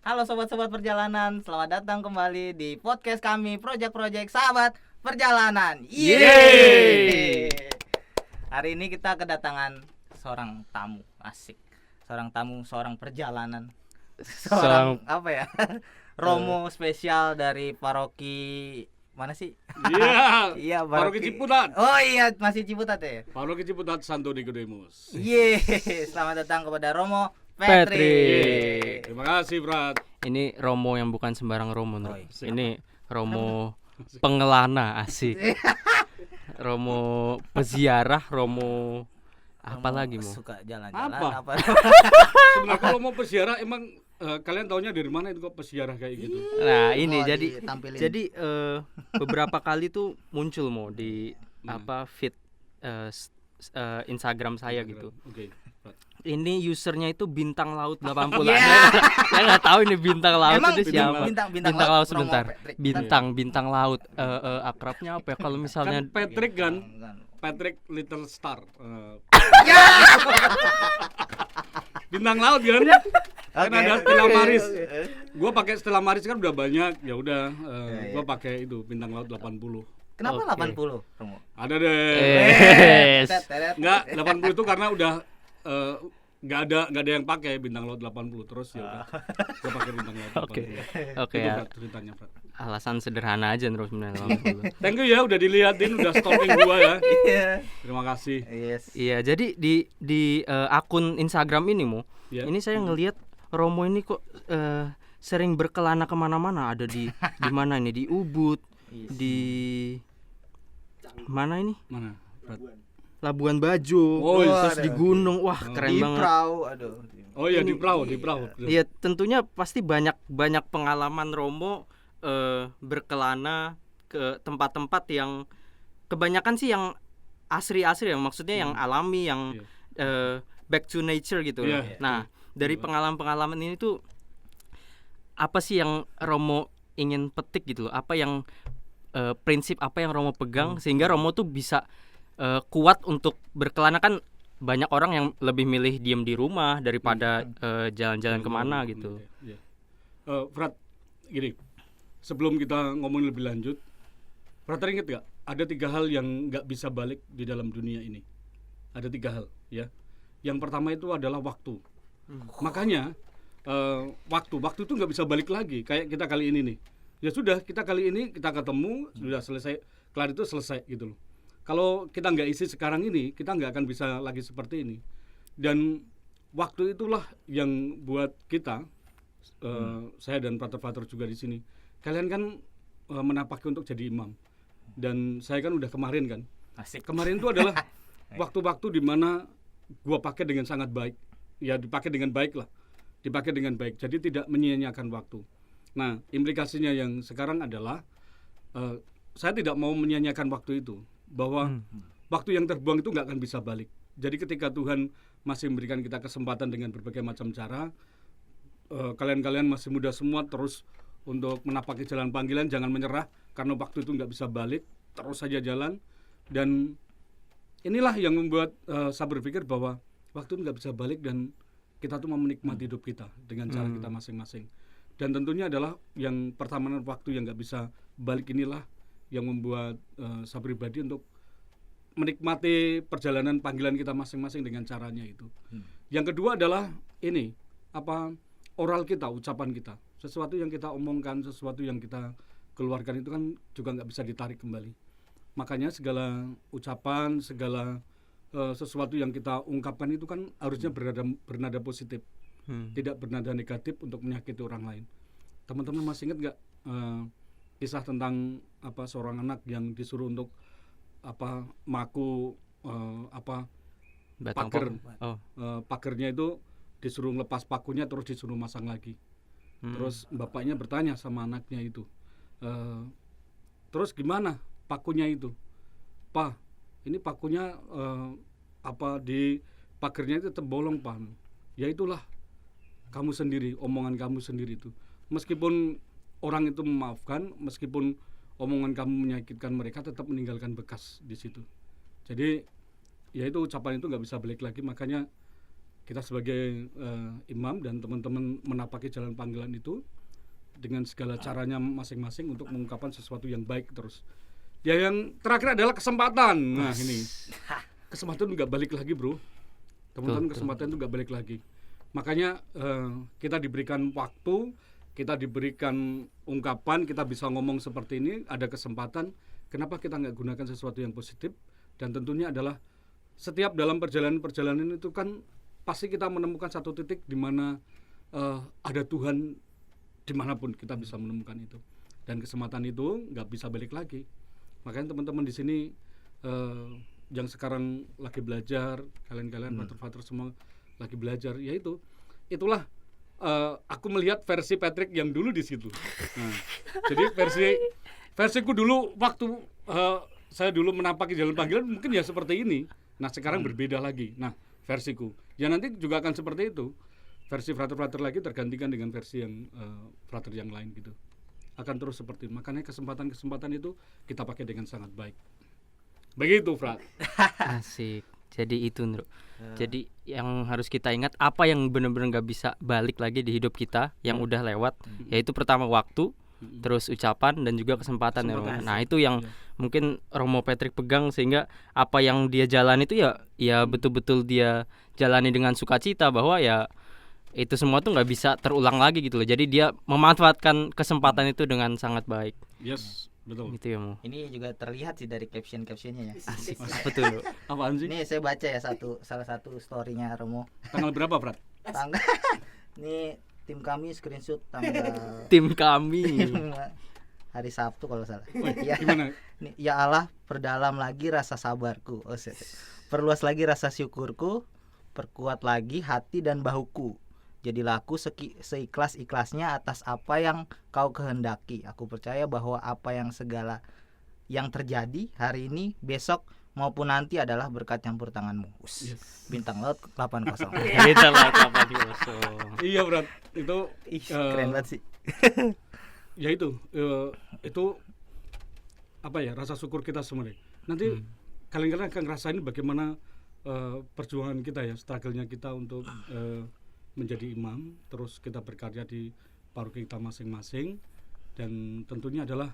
Halo sobat-sobat perjalanan, selamat datang kembali di podcast kami Project Sahabat Perjalanan. Yeay! Hari ini kita kedatangan seorang tamu, asik. Seorang perjalanan. Seorang apa ya? Romo spesial dari paroki mana sih? Iya, Paroki Ciputat. Oh iya, masih Ciputat ya. Paroki Ciputat Santo Nikodemus. Selamat datang kepada Romo Patrick. Patrick. Terima kasih, Brat. Ini Romo yang bukan sembarang Romo, Oh, iya. ini Romo pengelana, asik. Romo peziarah, Romo apa lagi mau? Suka jalan-jalan Apa? Sebenarnya kalau mau peziarah emang kalian taunya dari mana itu kok peziarah kayak gitu? Nah, ini Oh, jadi ditampilin. beberapa kali tuh muncul mau di feed Instagram saya gitu. Oke, Brat. Ini usernya itu bintang laut 80. Saya nggak tahu ini bintang laut Emang itu siapa. bintang laut laut sebentar. Romo Patrick. Bintang laut. Akrabnya apa ya kalau misalnya Kan Patrick Little Star. Bintang laut kan? Kan ada Stella Maris. Gua pakai Stella Maris kan udah banyak, ya udah gua pakai itu bintang laut 80. Kenapa Oke. 80, Romo? Ada deh. Yes. Enggak, 80 itu karena udah nggak ada yang pakai bintang laut 80 terus ya udah. Gua pakai bintang laut 80. Oke. Oke Itu ya. Brat, ceritanya, Brat. Alasan sederhana aja terus sebenarnya. Thank you ya udah diliatin, udah stalking gua ya. Iya. Terima kasih. Yes. Iya, jadi di akun Instagram ini Iya. ini saya ngelihat Romo ini kok sering berkelana kemana-mana. Ada di mana ini? Di Ubud, di mana ini? Mana? Brat? Labuan Bajo, Oh, terus ada. di gunung. Wah, keren Di banget. perahu, aduh. Oh iya di perahu. Iya, tentunya pasti banyak pengalaman Romo berkelana ke tempat-tempat yang kebanyakan sih yang asri-asri ya, maksudnya yang alami, yang back to nature gitu. Iya. Nah, dari pengalaman-pengalaman ini tuh apa sih yang Romo ingin petik gitu loh? Apa yang prinsip apa yang Romo pegang sehingga Romo tuh bisa kuat untuk berkelana. Kan banyak orang yang lebih milih diem di rumah daripada jalan-jalan kemana gitu. Iya. Frat, gini. Sebelum kita ngomongin lebih lanjut, Frat inget gak? Ada 3 hal yang nggak bisa balik di dalam dunia ini. Ada 3 hal, ya. Yang pertama itu adalah waktu. Makanya waktu itu nggak bisa balik lagi. Kayak kita kali ini nih. Ya sudah, kita kali ini kita ketemu, sudah selesai, kelar itu selesai gitu loh. Kalau kita nggak isi sekarang ini, kita nggak akan bisa lagi seperti ini. Dan waktu itulah yang buat kita, saya dan frater-frater juga di sini. Kalian kan menapaki untuk jadi imam. Dan saya kan udah kemarin kan. Asik. Kemarin itu adalah waktu-waktu di mana gua pakai dengan sangat baik. Ya dipakai dengan baik lah. Dipakai dengan baik. Jadi tidak menyia-nyiakan waktu. Nah, implikasinya yang sekarang adalah saya tidak mau menyia-nyiakan waktu itu. Bahwa waktu yang terbuang itu nggak akan bisa balik. Jadi ketika Tuhan masih memberikan kita kesempatan dengan berbagai macam cara, kalian masih muda semua terus untuk menapaki jalan panggilan, jangan menyerah karena waktu itu nggak bisa balik, terus saja jalan. Dan inilah yang membuat saya berpikir bahwa waktu itu nggak bisa balik dan kita tuh mau menikmati hidup kita dengan cara kita masing-masing. Dan tentunya adalah yang pertama waktu yang nggak bisa balik inilah yang membuat saya pribadi untuk menikmati perjalanan panggilan kita masing-masing dengan caranya itu. Yang kedua adalah ini oral kita, ucapan kita, sesuatu yang kita omongkan, sesuatu yang kita keluarkan itu kan juga nggak bisa ditarik kembali. Makanya segala ucapan, segala sesuatu yang kita ungkapkan itu kan harusnya bernada positif, tidak bernada negatif untuk menyakiti orang lain. Teman-teman masih ingat nggak kisah tentang seorang anak yang disuruh untuk maku Batang pagar, pohon. pagernya itu disuruh lepas pakunya terus disuruh masang lagi. Terus bapaknya bertanya sama anaknya itu, terus gimana pakunya itu? Pak, ini pakunya di pagernya itu terbolong, Pak. Ya itulah kamu sendiri, omongan kamu sendiri itu. Meskipun orang itu memaafkan, meskipun omongan kamu menyakitkan mereka, tetap meninggalkan bekas di situ. Jadi ya itu ucapan itu nggak bisa balik lagi. Makanya kita sebagai imam dan teman-teman menapaki jalan panggilan itu dengan segala caranya masing-masing untuk mengungkapkan sesuatu yang baik terus. Ya yang terakhir adalah kesempatan. Nah ini kesempatan nggak balik lagi bro, teman-teman, kesempatan itu nggak balik lagi. Makanya kita diberikan waktu, kita diberikan ungkapan, kita bisa ngomong seperti ini, ada kesempatan. Kenapa kita nggak gunakan sesuatu yang positif? Dan tentunya adalah setiap dalam perjalanan itu kan pasti kita menemukan satu titik di mana ada Tuhan dimanapun kita bisa menemukan itu. Dan kesempatan itu nggak bisa balik lagi. Makanya teman-teman di sini yang sekarang lagi belajar, kalian pater-pater semua lagi belajar, yaitu itulah aku melihat versi Patrick yang dulu di situ. Nah, jadi versiku dulu waktu saya dulu menapaki jalan panggilan mungkin ya seperti ini. Nah sekarang berbeda lagi. Nah versiku ya nanti juga akan seperti itu. Versi frater-frater lagi tergantikan dengan versi yang frater yang lain gitu. Akan terus seperti itu. Makanya kesempatan-kesempatan itu kita pakai dengan sangat baik. Begitu Frat. Asik. Jadi itu Ndro. Jadi yang harus kita ingat, apa yang benar-benar gak bisa balik lagi di hidup kita yang udah lewat, yaitu pertama waktu, terus ucapan dan juga kesempatan ya Romo. Nah itu yang mungkin Romo Patrick pegang, sehingga apa yang dia jalani itu ya betul-betul dia jalani dengan sukacita, bahwa ya itu semua tuh nggak bisa terulang lagi gitu loh. Jadi dia memanfaatkan kesempatan itu dengan sangat baik. Yes, betul. Gitu ya Mo. Ini juga terlihat sih dari caption-captionnya ya. Asik. Apa tuh? Apaan sih? Ini saya baca ya salah satu story-nya Romo. Tanggal berapa Frat? Tanggal ini tim kami screenshot tanggal Tim kami. hari Sabtu kalau salah. Ya, gimana? Ya Allah, perdalam lagi rasa sabarku. Perluas lagi rasa syukurku, perkuat lagi hati dan bahuku. Jadilah aku seikhlas-ikhlasnya atas apa yang kau kehendaki. Aku percaya bahwa apa yang segala yang terjadi hari ini, besok maupun nanti adalah berkat campur tanganmu. Bintang Laut 80. Bintang Laut 80. Iya Frat, itu keren banget sih. Ya itu apa ya, rasa syukur kita semua deh. Nanti kalian akan ngerasain bagaimana perjuangan kita ya, struggle-nya kita untuk menjadi imam, terus kita berkarya di paroki kita masing-masing, dan tentunya adalah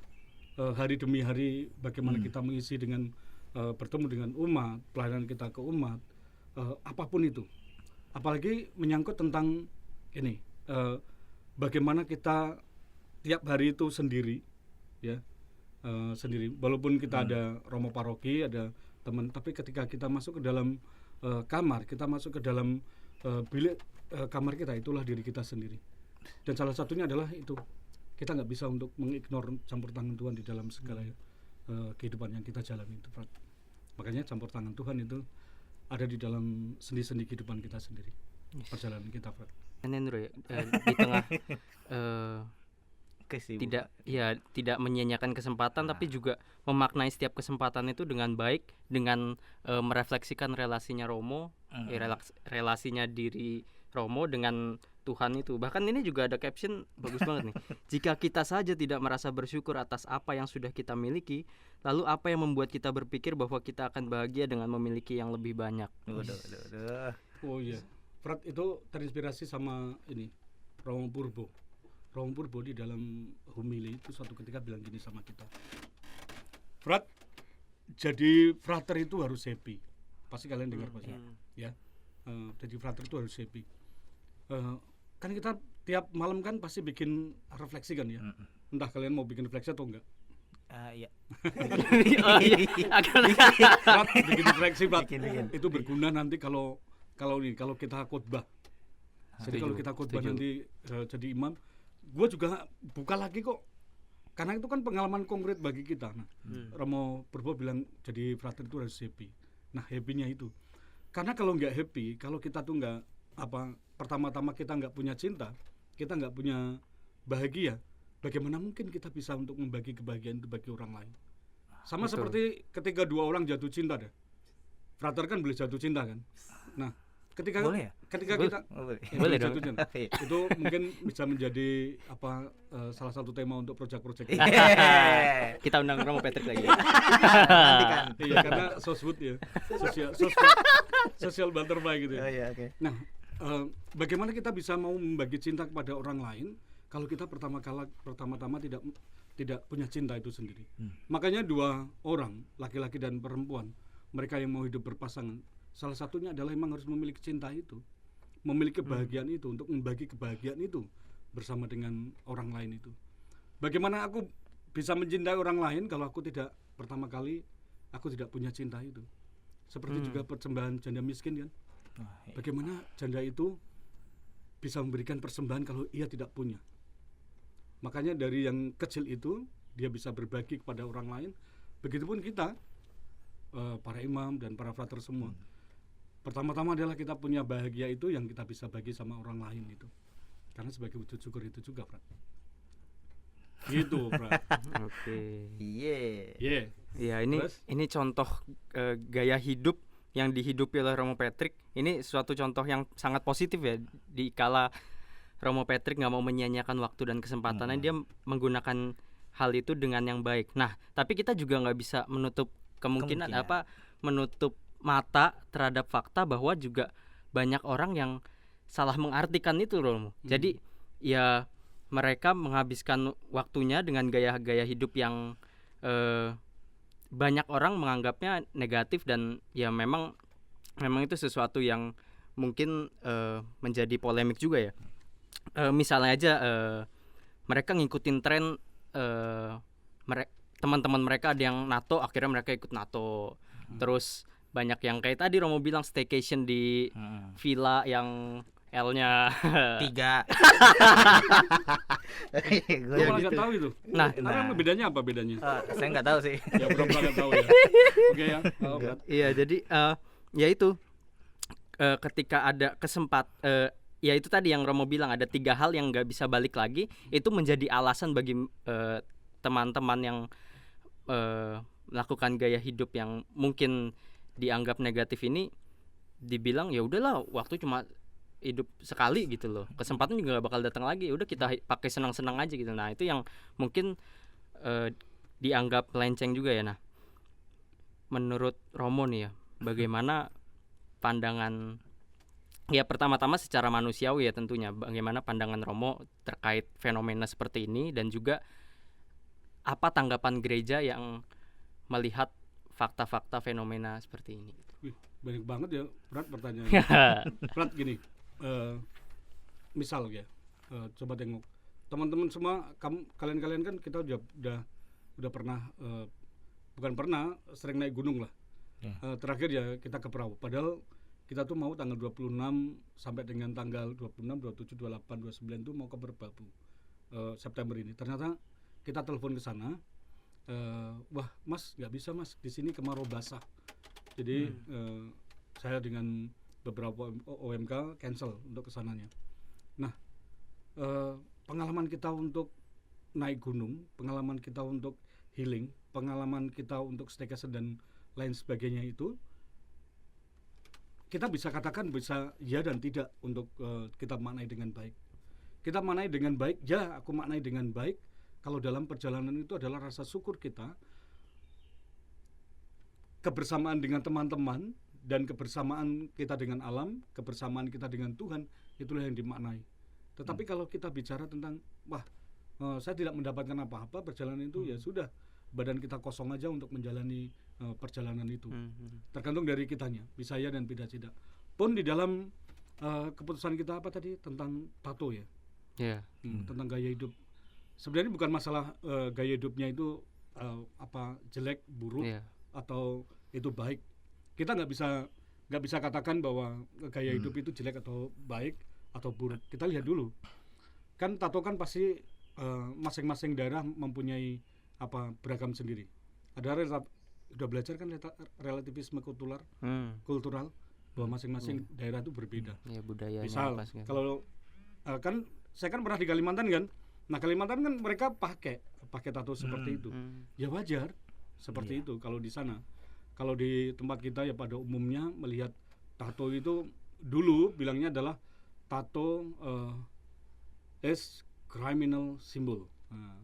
hari demi hari bagaimana kita mengisi dengan bertemu dengan umat, pelayanan kita ke umat, apapun itu. Apalagi menyangkut tentang ini, bagaimana kita tiap hari itu sendiri, ya, sendiri. Walaupun kita ada romo paroki, ada teman, tapi ketika kita masuk ke dalam kamar, kita masuk ke dalam bilik kamar kita, itulah diri kita sendiri. Dan salah satunya adalah itu, kita nggak bisa untuk mengignore campur tangan Tuhan di dalam segala kehidupan yang kita jalani itu, Frat. Makanya campur tangan Tuhan itu ada di dalam sendi-sendi kehidupan kita sendiri, perjalanan kita, Frat. Di tengah tidak menyia-nyiakan kesempatan, tapi juga memaknai setiap kesempatan itu dengan baik, dengan merefleksikan relasinya Romo, relasinya diri Romo dengan Tuhan itu. Bahkan ini juga ada caption bagus banget nih. Jika kita saja tidak merasa bersyukur atas apa yang sudah kita miliki, lalu apa yang membuat kita berpikir bahwa kita akan bahagia dengan memiliki yang lebih banyak? Oh iya, Frat itu terinspirasi sama ini, Romo Purbo. Romo Purbo di dalam homili itu suatu ketika bilang gini sama kita, Frat, jadi frater itu harus happy. Pasti kalian dengar pasti, ya. Jadi frater itu harus happy. Kan kita tiap malam kan pasti bikin refleksi kan ya. Entah kalian mau bikin refleksi atau enggak. Iya. Frat, bikin refleksi, Frat. Bikin. Itu berguna nanti kalau kita khotbah. Jadi kalau kita khotbah nanti jadi imam, gue juga buka lagi kok, karena itu kan pengalaman konkret bagi kita. Nah, Romo Purbo bilang jadi frater itu harus happy. Nah, happy-nya itu, karena kalau nggak happy, kalau kita tuh nggak pertama-tama kita nggak punya cinta, kita nggak punya bahagia, bagaimana mungkin kita bisa untuk membagi kebahagiaan itu bagi orang lain? Sama seperti ketika dua orang jatuh cinta deh, frater kan boleh jatuh cinta kan? Nah, ketika kita boleh dong. Itu mungkin bisa menjadi salah satu tema untuk project-project. Kita undang Romo Patrick lagi. Nanti kan. Iya, karena sosbud ya, social butterfly gitu ya. Oh iya, oke. Nah, bagaimana kita bisa mau membagi cinta kepada orang lain kalau kita pertama-tama tidak punya cinta itu sendiri. Makanya dua orang, laki-laki dan perempuan, mereka yang mau hidup berpasangan, salah satunya adalah memang harus memiliki cinta itu, memiliki kebahagiaan itu, untuk membagi kebahagiaan itu bersama dengan orang lain itu. Bagaimana aku bisa mencintai orang lain kalau aku tidak, pertama kali aku tidak punya cinta itu. Seperti juga persembahan janda miskin kan. Bagaimana janda itu bisa memberikan persembahan kalau ia tidak punya. Makanya dari yang kecil itu dia bisa berbagi kepada orang lain. Begitupun kita, para imam dan para frater semua. Pertama-tama adalah kita punya bahagia itu yang kita bisa bagi sama orang lain itu. Karena sebagai wujud syukur itu juga, Prat. Gitu, Prat. Oke. Iya. Ya, ini contoh gaya hidup yang dihidupi oleh Romo Patrick. Ini suatu contoh yang sangat positif ya, di kala Romo Patrick nggak mau menyia-nyiakan waktu dan kesempatannya, dia menggunakan hal itu dengan yang baik. Nah, tapi kita juga nggak bisa menutup kemungkinan menutup mata terhadap fakta bahwa juga banyak orang yang salah mengartikan itu, Romo. Jadi ya mereka menghabiskan waktunya dengan gaya-gaya hidup yang banyak orang menganggapnya negatif, dan ya memang itu sesuatu yang mungkin menjadi polemik juga ya. Misalnya aja mereka ngikutin tren, teman-teman mereka ada yang NATO, akhirnya mereka ikut NATO. Terus banyak yang kayak tadi Romo bilang staycation di villa yang L-nya 3. Gue malah nggak tahu itu. Nah, Karena bedanya apa bedanya? Saya nggak tahu sih. Ya pura-pura nggak tahu ya. Oke ya. Iya, jadi ya itu ketika ada ya itu tadi yang Romo bilang, ada 3 hal yang nggak bisa balik lagi, itu menjadi alasan bagi teman-teman yang melakukan gaya hidup yang mungkin dianggap negatif ini, dibilang ya udahlah, waktu cuma hidup sekali gitu loh, kesempatan juga gak bakal datang lagi, udah kita pakai senang-senang aja gitu. Nah, itu yang mungkin dianggap melenceng juga ya. Nah, menurut Romo nih ya, bagaimana pandangan, ya pertama-tama secara manusiawi ya tentunya, bagaimana pandangan Romo terkait fenomena seperti ini, dan juga apa tanggapan gereja yang melihat fakta-fakta fenomena seperti ini. Wih, banyak banget ya, Prat, pertanyaan. Prat, gini, misal ya, coba tengok teman-teman semua, kalian kan kita udah pernah, bukan pernah, sering naik gunung lah. Terakhir ya kita ke Perahu, padahal kita tuh mau tanggal 26 sampai dengan tanggal 26, 27, 28, 29 tuh mau ke Merbabu September ini. Ternyata kita telepon ke sana, wah Mas nggak bisa Mas, di sini kemarau basah. Jadi saya dengan beberapa OMK cancel untuk kesananya. Nah, pengalaman kita untuk naik gunung, pengalaman kita untuk healing, pengalaman kita untuk staycation dan lain sebagainya itu, kita bisa katakan bisa ya dan tidak untuk kita maknai dengan baik. Kita maknai dengan baik, ya aku maknai dengan baik kalau dalam perjalanan itu adalah rasa syukur kita, kebersamaan dengan teman-teman, dan kebersamaan kita dengan alam, kebersamaan kita dengan Tuhan, itulah yang dimaknai. Tetapi kalau kita bicara tentang saya tidak mendapatkan apa-apa, perjalanan itu ya sudah, badan kita kosong aja untuk menjalani perjalanan itu. Tergantung dari kitanya, bisa ya dan tidak. Pun di dalam keputusan kita apa tadi tentang tato ya, tentang gaya hidup. Sebenarnya bukan masalah gaya hidupnya itu jelek, buruk, atau itu baik. Kita nggak bisa katakan bahwa gaya hidup itu jelek atau baik atau buruk. Kita lihat dulu, kan tato kan pasti masing-masing daerah mempunyai beragam sendiri. Ada udah belajar kan relativisme kultural, bahwa masing-masing daerah itu berbeda. Ya, budayanya. Misal kalau kan saya kan pernah di Kalimantan kan. Nah, Kalimantan kan mereka pakai tato seperti itu. Ya wajar seperti itu kalau di sana. Kalau di tempat kita ya pada umumnya melihat tato itu dulu bilangnya adalah tato is criminal symbol. Nah,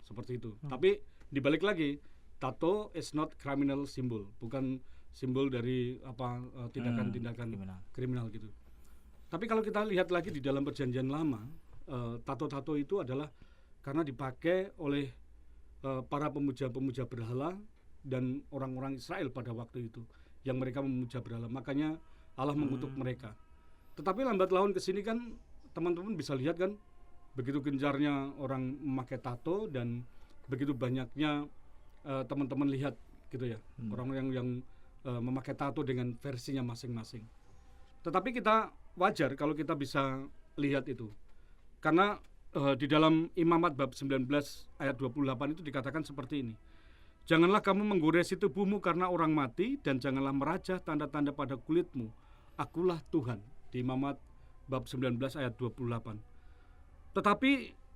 seperti itu. Tapi dibalik lagi, tato is not criminal symbol, bukan simbol dari tindakan-tindakan kriminal gitu. Tapi kalau kita lihat lagi di dalam perjanjian lama, tato-tato itu adalah karena dipakai oleh para pemuja-pemuja berhala dan orang-orang Israel pada waktu itu, yang mereka memuja berhala. Makanya Allah mengutuk mereka. Tetapi lambat laun kesini kan teman-teman bisa lihat kan, begitu gencarnya orang memakai tato dan begitu banyaknya teman-teman lihat gitu ya, orang yang memakai tato dengan versinya masing-masing. Tetapi kita wajar kalau kita bisa lihat itu, karena di dalam Imamat bab 19 ayat 28 itu dikatakan seperti ini. Janganlah kamu menggoresi tubuhmu karena orang mati, dan janganlah merajah tanda-tanda pada kulitmu. Akulah Tuhan. Di Imamat bab 19 ayat 28. Tetapi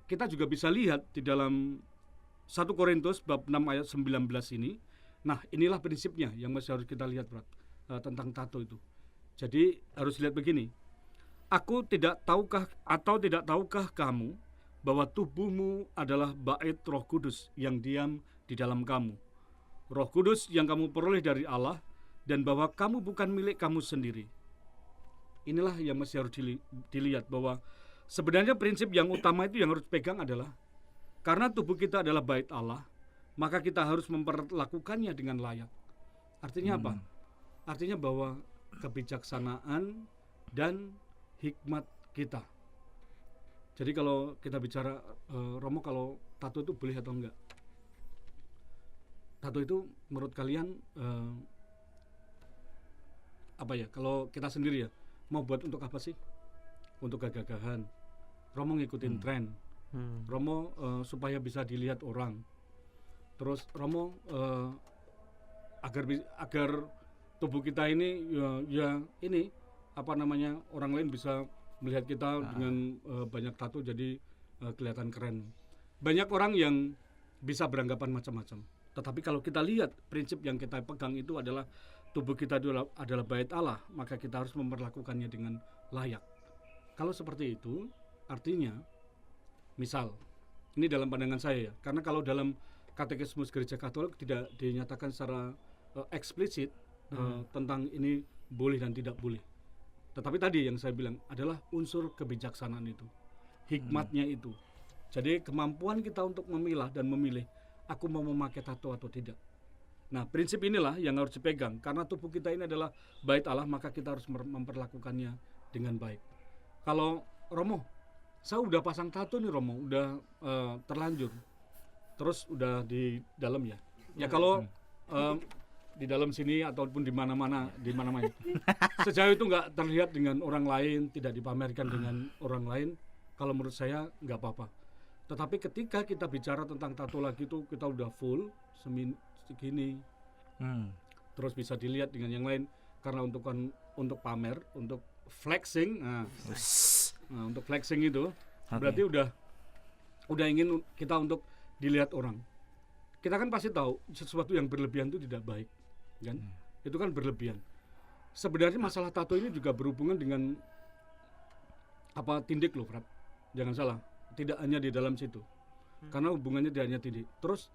kita juga bisa lihat di dalam 1 Korintus bab 6 ayat 19 ini. Nah, inilah prinsipnya yang masih harus kita lihat, Bro, tentang tato itu. Jadi harus lihat begini. Aku tidak tahukah kamu bahwa tubuhmu adalah bait Roh Kudus yang diam di dalam kamu. Roh Kudus yang kamu peroleh dari Allah, dan bahwa kamu bukan milik kamu sendiri. Inilah yang masih harus dilihat, bahwa sebenarnya prinsip yang utama itu yang harus pegang adalah karena tubuh kita adalah bait Allah, maka kita harus memperlakukannya dengan layak. Artinya apa? Artinya bahwa kebijaksanaan dan hikmat kita. Jadi kalau kita bicara Romo, kalau tato itu boleh atau enggak? Tato itu menurut kalian apa ya? Kalau kita sendiri ya, mau buat untuk apa sih? Untuk gagah-gagahan. Romo ngikutin tren. Romo supaya bisa dilihat orang. Terus Romo agar tubuh kita ini ya ini apa namanya, orang lain bisa melihat kita dengan banyak tato, jadi kelihatan keren. Banyak orang yang bisa beranggapan macam-macam. Tetapi kalau kita lihat prinsip yang kita pegang itu adalah tubuh kita adalah bait Allah, maka kita harus memperlakukannya dengan layak. Kalau seperti itu, artinya, misal, ini dalam pandangan saya ya, karena kalau dalam Katekismus Gereja Katolik tidak dinyatakan secara eksplisit tentang ini boleh dan tidak boleh. Tetapi tadi yang saya bilang adalah unsur kebijaksanaan itu, hikmatnya itu. Jadi kemampuan kita untuk memilah dan memilih, aku mau memakai tato atau tidak. Nah, prinsip inilah yang harus dipegang. Karena tubuh kita ini adalah bait Allah, maka kita harus memperlakukannya dengan baik. Kalau Romo, saya udah pasang tato nih Romo, udah terlanjur, terus udah di dalam ya. Ya kalau di dalam sini ataupun di mana-mana, sejauh itu nggak terlihat dengan orang lain, tidak dipamerkan dengan orang lain, kalau menurut saya nggak apa-apa. Tetapi ketika kita bicara tentang tato lagi itu, kita udah full segini, terus bisa dilihat dengan yang lain, karena untuk pamer, untuk flexing. Nah, untuk flexing itu berarti udah ingin kita untuk dilihat orang. Kita kan pasti tahu sesuatu yang berlebihan itu tidak baik, kan? Itu kan berlebihan. Sebenarnya masalah tato ini juga berhubungan dengan apa, tindik loh, Frat. Jangan salah, tidak hanya di dalam situ. Karena hubungannya tidak hanya tindik. Terus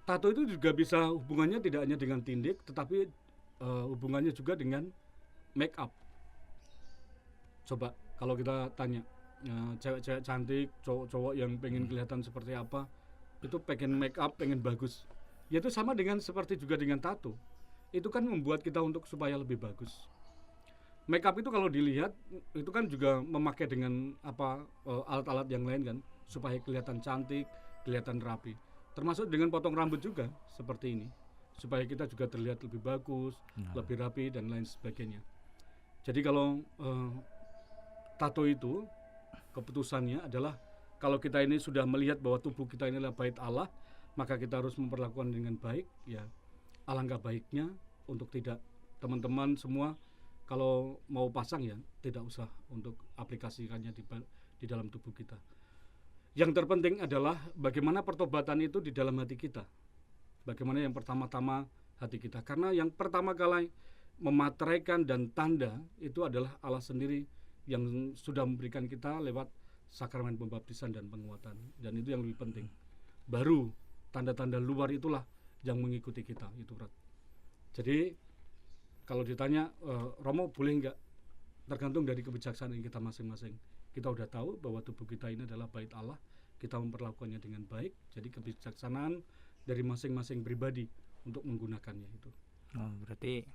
tato itu juga bisa hubungannya tidak hanya dengan tindik, tetapi hubungannya juga dengan make up. Coba kalau kita tanya cewek-cewek cantik, cowok-cowok yang pengen kelihatan seperti apa, itu pengen make up, pengen bagus. Ya itu sama dengan seperti juga dengan tato. Itu kan membuat kita untuk supaya lebih bagus. Make up itu kalau dilihat itu kan juga memakai dengan apa alat-alat yang lain kan, supaya kelihatan cantik, kelihatan rapi. Termasuk dengan potong rambut juga seperti ini, supaya kita juga terlihat lebih bagus, lebih rapi dan lain sebagainya. Jadi kalau tato itu keputusannya adalah kalau kita ini sudah melihat bahwa tubuh kita ini adalah bait Allah, maka kita harus memperlakukan dengan baik. Ya, alangkah baiknya untuk tidak, teman-teman semua kalau mau pasang ya tidak usah untuk aplikasikannya di dalam tubuh kita. Yang terpenting adalah bagaimana pertobatan itu di dalam hati kita. Bagaimana yang pertama-tama hati kita. Karena yang pertama kali memateraikan dan tanda itu adalah Allah sendiri yang sudah memberikan kita lewat sakramen pembaptisan dan penguatan. Dan itu yang lebih penting. Baru tanda-tanda luar itulah yang mengikuti kita. Itu berat. Jadi kalau ditanya Romo boleh nggak tergantung dari kebijaksanaan kita masing-masing. Kita udah tahu bahwa tubuh kita ini adalah bait Allah, kita memperlakukannya dengan baik. Jadi kebijaksanaan dari masing-masing pribadi untuk menggunakannya itu. Oh, berarti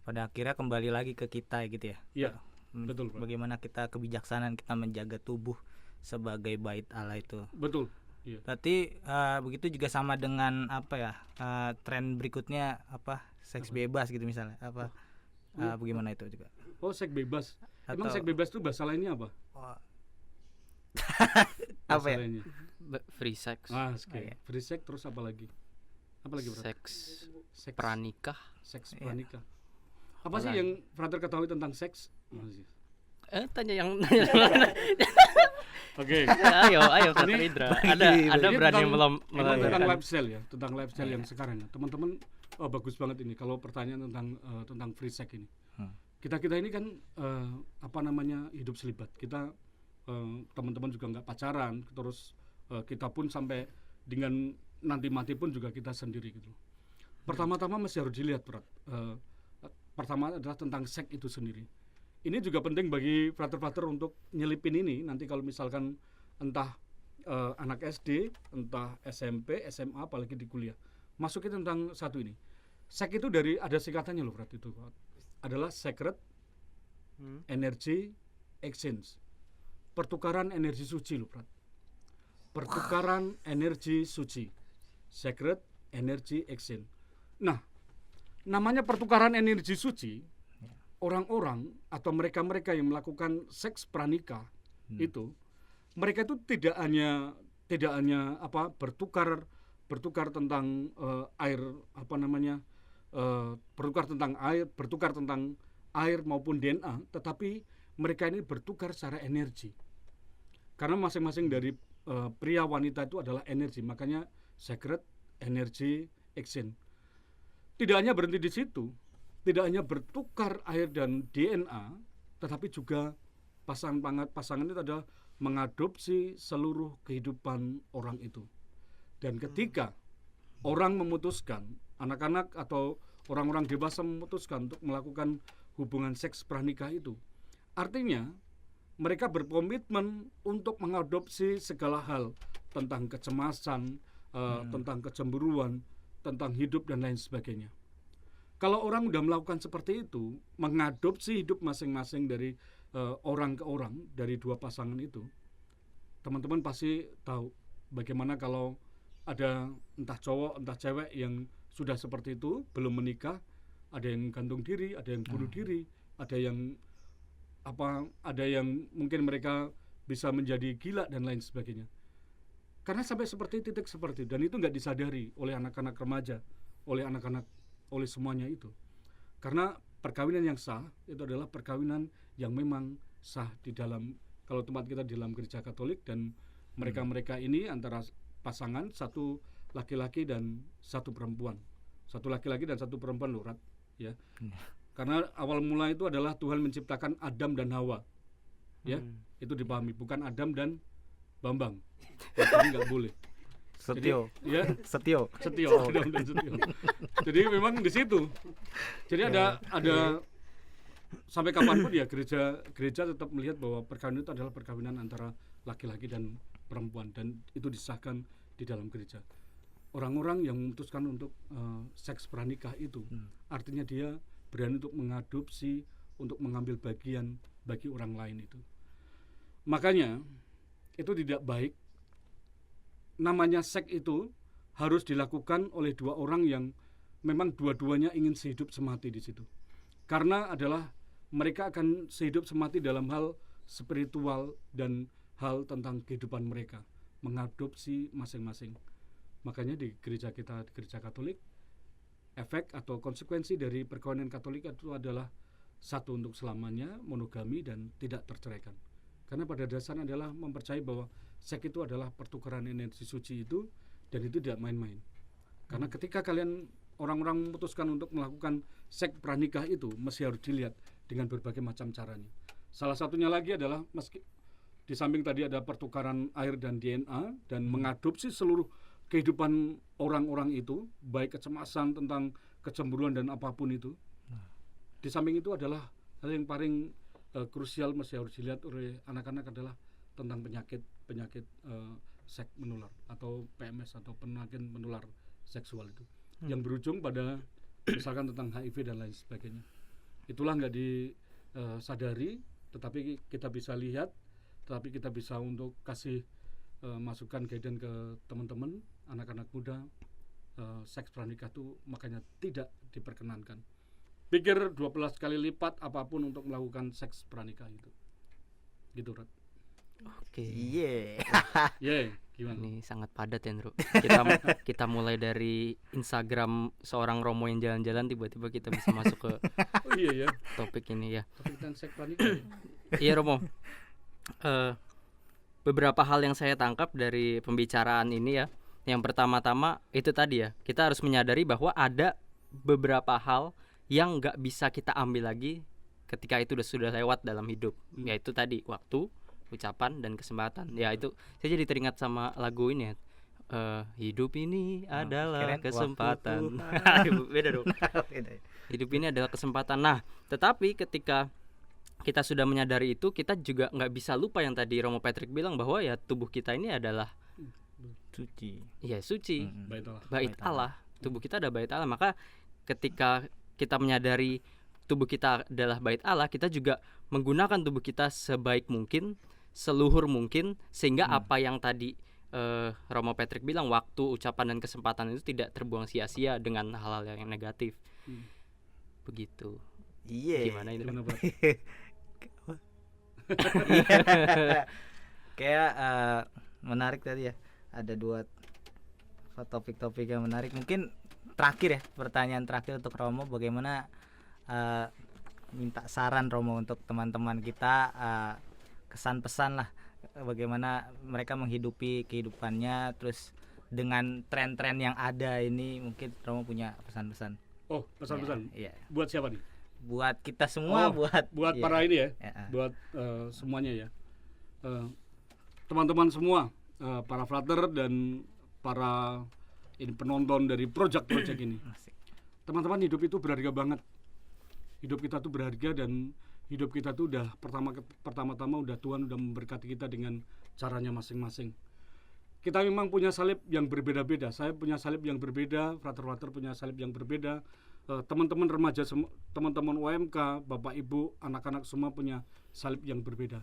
pada akhirnya kembali lagi ke kita gitu ya. Iya, betul, Pak. Bagaimana kita kebijaksanaan kita menjaga tubuh sebagai bait Allah itu. Betul. Iya. Berarti begitu juga sama dengan apa ya? Tren berikutnya apa? Seks bebas gitu misalnya. Apa? Bagaimana itu juga? Oh, seks bebas. Emang Atau- seks bebas itu bahasa lainnya apa? Oh. Bahasa Apa ya? lainnya. Free sex, Oke. iya. Free sex terus apa lagi? Apa lagi, Bro? seks Seks pranikah. Seks Iya. pranikah. Apa sih yang Frater ketahui tentang seks? Tanya yang Oke. ayo Frater Indra. Ada Ini berani tentang- belum Ini tentang lifestyle ya, tentang lifestyle Iya. yang sekarang ya. Teman-teman, bagus banget ini kalau pertanyaan tentang free sex ini. Kita ini kan apa namanya, hidup selibat. Kita teman-teman juga nggak pacaran, terus kita pun sampai dengan nanti mati pun juga kita sendiri gitu. Pertama-tama masih harus dilihat, Prat. Pertama adalah tentang seks itu sendiri. Ini juga penting bagi frater-frater untuk nyelipin ini nanti kalau misalkan entah anak SD, entah SMP, SMA, apalagi di kuliah. Masukin tentang satu ini. Seks itu ada singkatannya loh, Frat, itu adalah Sacred Energy Exchange. Pertukaran energi suci loh, Frat. Pertukaran energi suci. Sacred Energy Exchange. Nah, namanya pertukaran energi suci, orang-orang atau mereka-mereka yang melakukan seks pranikah itu, mereka itu tidak hanya bertukar tentang air, bertukar tentang air maupun DNA, tetapi mereka ini bertukar secara energi. Karena masing-masing dari pria wanita itu adalah energi, makanya Sacred Energy Exchange. Tidak hanya berhenti di situ, tidak hanya bertukar air dan DNA, tetapi juga pasangan itu adalah mengadopsi seluruh kehidupan orang itu. Dan ketika orang memutuskan, anak-anak atau orang-orang dewasa memutuskan untuk melakukan hubungan seks pranikah itu, artinya mereka berkomitmen untuk mengadopsi segala hal tentang kecemasan, tentang kecemburuan, tentang hidup dan lain sebagainya. Kalau orang sudah melakukan seperti itu, mengadopsi hidup masing-masing dari orang ke orang, dari dua pasangan itu, teman-teman pasti tahu bagaimana kalau ada entah cowok entah cewek yang sudah seperti itu, belum menikah, ada yang gantung diri, ada yang bunuh diri, ada yang mungkin mereka bisa menjadi gila dan lain sebagainya. Karena sampai titik seperti itu, dan itu nggak disadari oleh anak-anak remaja, oleh semuanya itu. Karena perkawinan yang sah itu adalah perkawinan yang memang sah di dalam, kalau tempat kita di dalam gereja Katolik, dan mereka ini antara pasangan satu laki-laki dan satu perempuan, loh, Rat, ya. Karena awal mula itu adalah Tuhan menciptakan Adam dan Hawa, ya, itu dipahami, bukan Adam dan Bambang. Jadi nggak boleh. Setio. Jadi, ya, Setio. Adam dan Setio. Jadi memang di situ. Jadi ada sampai kapanpun ya gereja tetap melihat bahwa perkawinan itu adalah perkawinan antara laki-laki dan perempuan, dan itu disahkan di dalam gereja. Orang-orang yang memutuskan untuk seks pranikah itu, artinya dia berani untuk mengadopsi, untuk mengambil bagian bagi orang lain itu. Makanya itu tidak baik. Namanya seks itu harus dilakukan oleh dua orang yang memang dua-duanya ingin sehidup semati di situ. Karena adalah mereka akan sehidup semati dalam hal spiritual dan hal tentang kehidupan mereka, mengadopsi masing-masing. Makanya di gereja kita, di gereja Katolik, efek atau konsekuensi dari perkawinan Katolik itu adalah satu, untuk selamanya monogami dan tidak terceraikan. Karena pada dasarnya adalah mempercayai bahwa seks itu adalah pertukaran energi suci itu, dan itu tidak main-main. Karena ketika kalian orang-orang memutuskan untuk melakukan seks pranikah itu, mesti harus dilihat dengan berbagai macam caranya. Salah satunya lagi adalah meski di samping tadi ada pertukaran air dan DNA dan mengadopsi seluruh kehidupan orang-orang itu, baik kecemasan tentang kecemburuan dan apapun itu. Di samping itu adalah hal yang paling krusial masih harus dilihat oleh anak-anak adalah tentang penyakit seks menular atau PMS atau penyakit menular seksual itu yang berujung pada misalkan tentang HIV dan lain sebagainya. Itulah nggak disadari, tetapi kita bisa lihat, tetapi kita bisa untuk kasih masukan guidance ke teman-teman anak-anak muda. Seks pranikah itu makanya tidak diperkenankan. Pikir 12 kali lipat apapun untuk melakukan seks pranikah itu. Gitu, Rat. Oke. Iya. Gimana? Ini sangat padat ya, Ndro. Kita mulai dari Instagram seorang Romo yang jalan-jalan, tiba-tiba kita bisa masuk ke Oh iya ya. topik ini ya. Topik tentang seks pranikah. Iya, Romo. Beberapa hal yang saya tangkap dari pembicaraan ini ya. Yang pertama-tama itu tadi ya, kita harus menyadari bahwa ada beberapa hal yang nggak bisa kita ambil lagi ketika itu sudah lewat dalam hidup, yaitu tadi waktu, ucapan, dan kesempatan. Ya itu saya jadi teringat sama lagu ini ya. Hidup ini adalah keren, kesempatan. waktu Beda dong. Hidup ini adalah kesempatan. Nah, tetapi ketika kita sudah menyadari itu, kita juga nggak bisa lupa yang tadi Romo Patrick bilang bahwa ya tubuh kita ini adalah Suci. ya suci, Baiklah. bait Allah. Tubuh kita ada bait Allah. Maka ketika kita menyadari tubuh kita adalah bait Allah, kita juga menggunakan tubuh kita sebaik mungkin, seluhur mungkin, sehingga apa yang tadi Romo Patrick bilang, waktu, ucapan, dan kesempatan itu tidak terbuang sia-sia dengan hal-hal yang negatif. Begitu. Iya. Gimana itu? Gimana, Bro? Kayak menarik tadi ya. Ada dua topik-topik yang menarik. Mungkin terakhir ya, pertanyaan terakhir untuk Romo, bagaimana minta saran Romo untuk teman-teman kita, kesan pesan lah bagaimana mereka menghidupi kehidupannya, terus dengan tren-tren yang ada ini, mungkin Romo punya pesan-pesan. Oh, pesan-pesan. Iya. Buat siapa nih? Buat kita semua, buat iya. para ini ya. Ya. Buat semuanya ya. Teman-teman semua, para frater dan para ini penonton dari project-project ini. Asik. Teman-teman, hidup itu berharga banget. Hidup kita tuh berharga, dan hidup kita tuh udah pertama-tama udah Tuhan udah memberkati kita dengan caranya masing-masing. Kita memang punya salib yang berbeda-beda. Saya punya salib yang berbeda, frater-frater punya salib yang berbeda. Teman-teman remaja, teman-teman UMK, Bapak Ibu, anak-anak semua punya salib yang berbeda.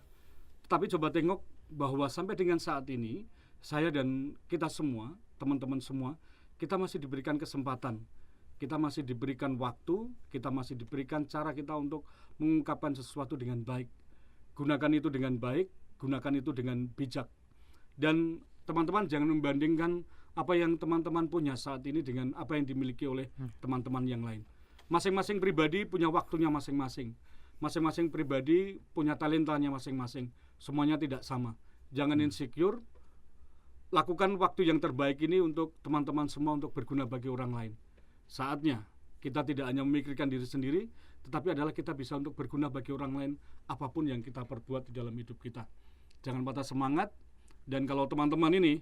Tapi coba tengok bahwa sampai dengan saat ini, saya dan kita semua, teman-teman semua, kita masih diberikan kesempatan. Kita masih diberikan waktu, kita masih diberikan cara kita untuk mengungkapkan sesuatu dengan baik. Gunakan itu dengan baik, gunakan itu dengan bijak. Dan teman-teman jangan membandingkan apa yang teman-teman punya saat ini dengan apa yang dimiliki oleh teman-teman yang lain. Masing-masing pribadi punya waktunya masing-masing. Masing-masing pribadi punya talentanya masing-masing. Semuanya tidak sama. Jangan insecure. Lakukan waktu yang terbaik ini untuk teman-teman semua, untuk berguna bagi orang lain. Saatnya kita tidak hanya memikirkan diri sendiri, tetapi adalah kita bisa untuk berguna bagi orang lain apapun yang kita perbuat di dalam hidup kita. Jangan patah semangat. Dan kalau teman-teman ini,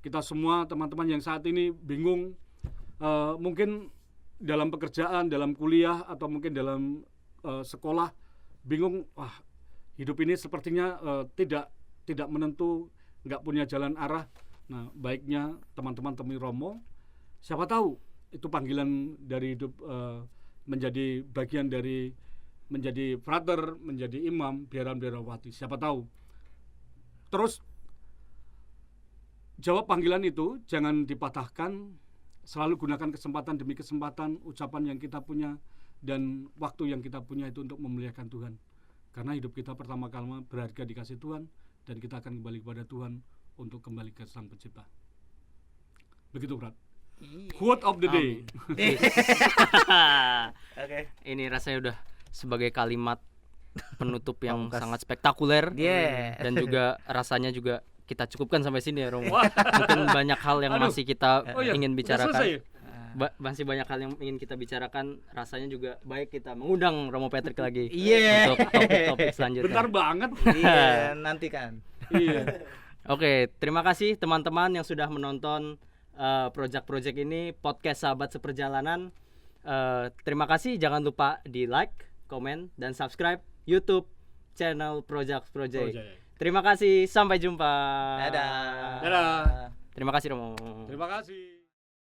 kita semua teman-teman yang saat ini bingung, mungkin dalam pekerjaan, dalam kuliah, atau mungkin dalam sekolah, bingung, wah hidup ini sepertinya tidak menentu, nggak punya jalan arah. Nah, baiknya teman-teman temui Romo. Siapa tahu itu panggilan dari hidup, menjadi bagian dari menjadi frater, menjadi imam, biarawati. Siapa tahu. Terus jawab panggilan itu, jangan dipatahkan. Selalu gunakan kesempatan demi kesempatan, ucapan yang kita punya dan waktu yang kita punya itu untuk memuliakan Tuhan. Karena hidup kita pertama kali berharga dikasih Tuhan, dan kita akan kembali kepada Tuhan untuk kembali ke Sang Pencipta. Begitu, Brat. Quote of the day. Oke. Ini rasanya udah sebagai kalimat penutup yang sangat spektakuler. Yeah. Dan juga rasanya juga kita cukupkan sampai sini ya, Romo. Mungkin banyak hal yang masih kita ingin bicarakan. Masih banyak hal yang ingin kita bicarakan. Rasanya juga baik kita mengundang Romo Patrick lagi untuk topik-topik selanjutnya. Bentar banget. Iya, nantikan. Iya. Oke, terima kasih teman-teman yang sudah menonton project-project ini, podcast Sahabat Seperjalanan. Terima kasih, jangan lupa di like, komen, dan subscribe YouTube channel Project. Project. Terima kasih, sampai jumpa. Dadah. Dadah. Terima kasih Romo. Terima kasih.